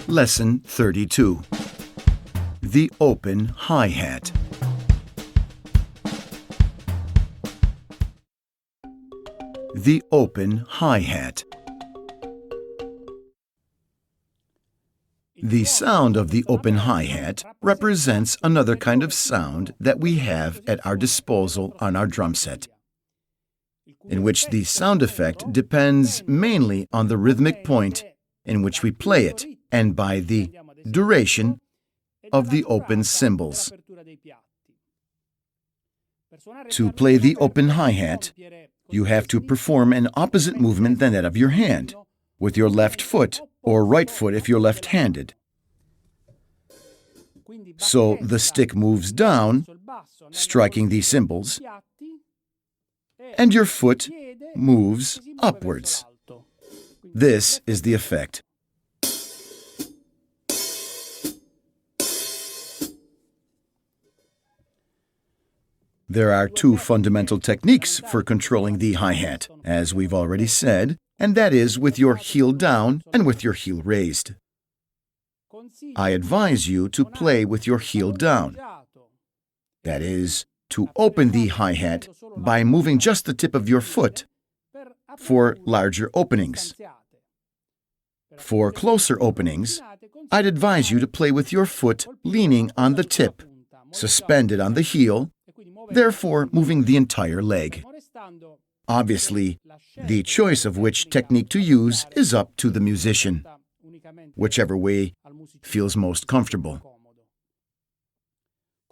Lesson 32. The open hi-hat. The open hi-hat. The sound of the open hi-hat represents another kind of sound that we have at our disposal on our drum set, in which the sound effect depends mainly on the rhythmic point in which we play it and by the duration of the open cymbals. To play the open hi-hat, you have to perform an opposite movement than that of your hand, with your left foot or right foot if you're left-handed. So the stick moves down, striking the cymbals, and your foot moves upwards. This is the effect. There are two fundamental techniques for controlling the hi-hat, as we've already said, and that is with your heel down and with your heel raised. I advise you to play with your heel down. That is, to open the hi-hat by moving just the tip of your foot for larger openings. For closer openings, I'd advise you to play with your foot leaning on the tip, suspended on the heel, therefore moving the entire leg. Obviously, the choice of which technique to use is up to the musician, whichever way feels most comfortable.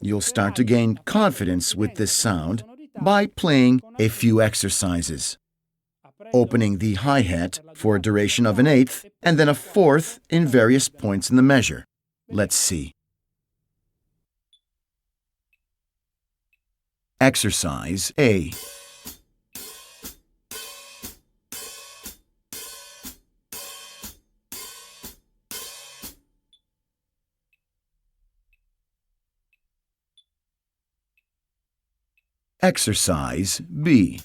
You'll start to gain confidence with this sound by playing a few exercises, opening the hi-hat for a duration of an eighth and then a fourth in various points in the measure. Let's see. Exercise A. Exercise B.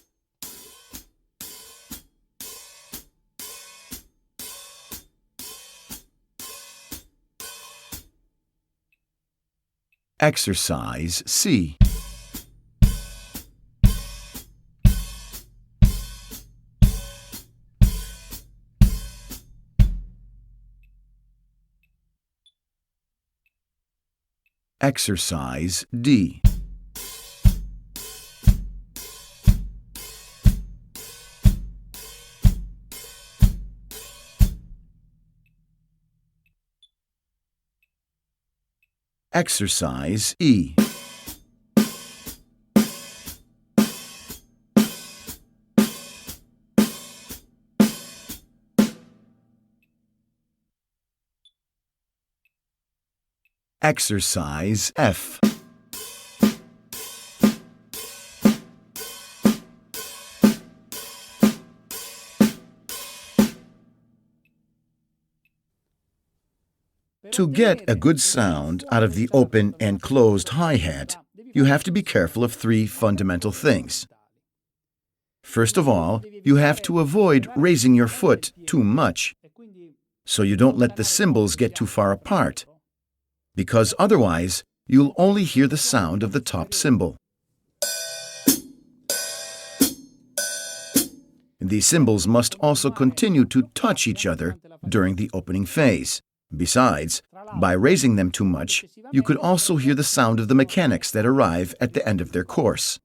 Exercise C. Exercise D. Exercise E. Exercise F. To get a good sound out of the open and closed hi-hat, you have to be careful of three fundamental things. First of all, you have to avoid raising your foot too much, so you don't let the cymbals get too far apart, because otherwise you'll only hear the sound of the top cymbal. The cymbals must also continue to touch each other during the opening phase. Besides, by raising them too much, you could also hear the sound of the mechanics that arrive at the end of their course.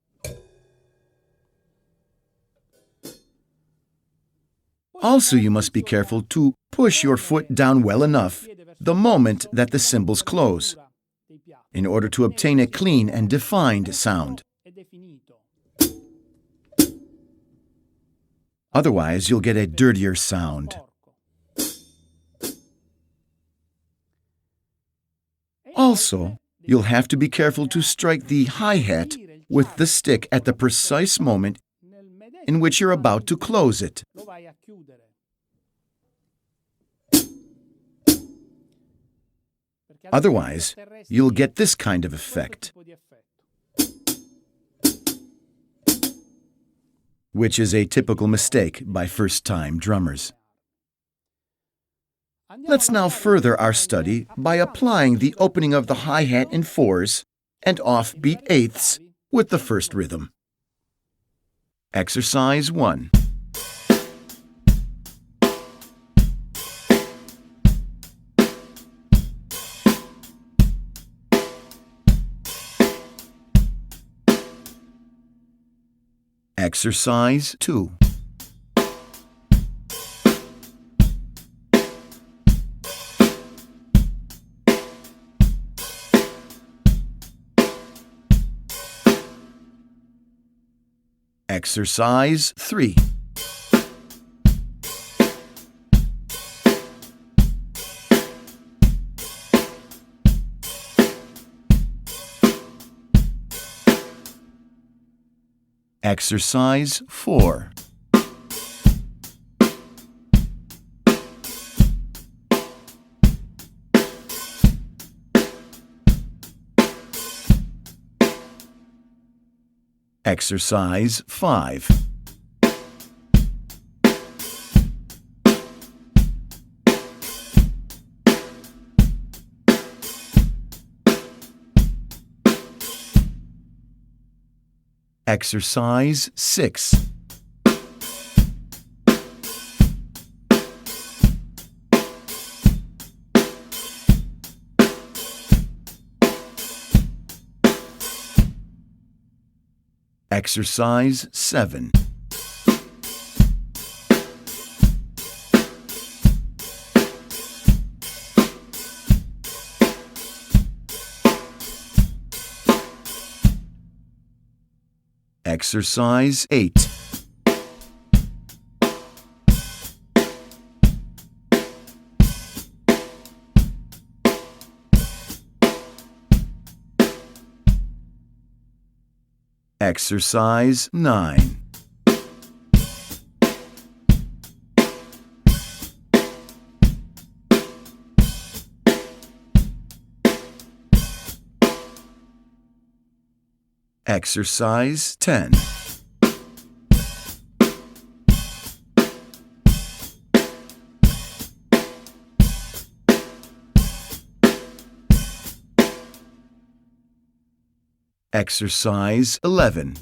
Also, you must be careful to push your foot down well enough the moment that the cymbals close, in order to obtain a clean and defined sound. Otherwise, you'll get a dirtier sound. Also, you'll have to be careful to strike the hi-hat with the stick at the precise moment in which you're about to close it. Otherwise, you'll get this kind of effect, which is a typical mistake by first-time drummers. Let's now further our study by applying the opening of the hi-hat in fours and offbeat eighths with the first rhythm. Exercise 1. Exercise 2. Exercise 3. Exercise 4. Exercise 5. Exercise 6. Exercise 7. Exercise 8. Exercise 9. Exercise 10. Exercise 11.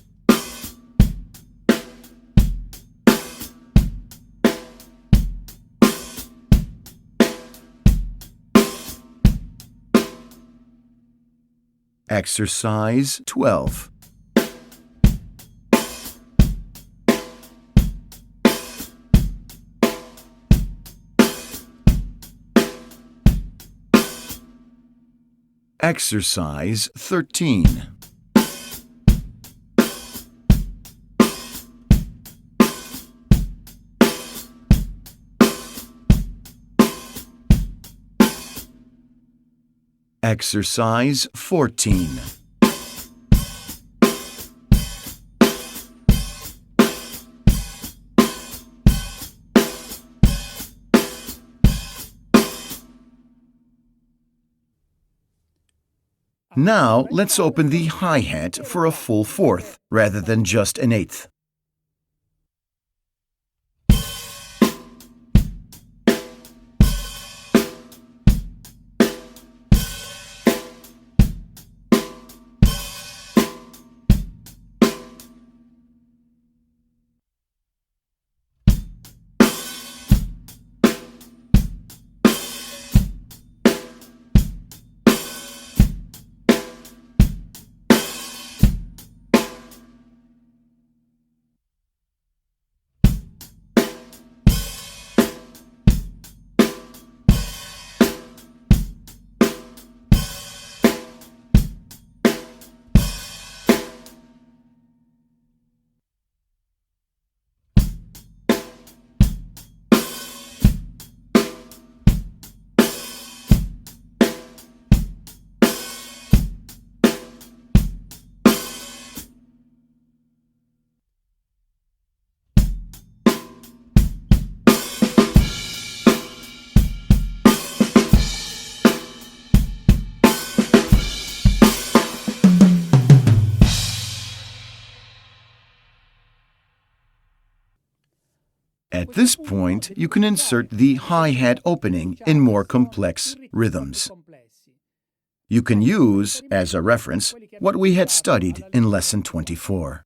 Exercise 12. Exercise 13. Exercise 14. Now, let's open the hi-hat for a full fourth, rather than just an eighth. At this point, you can insert the hi-hat opening in more complex rhythms. You can use, as a reference, what we had studied in Lesson 24.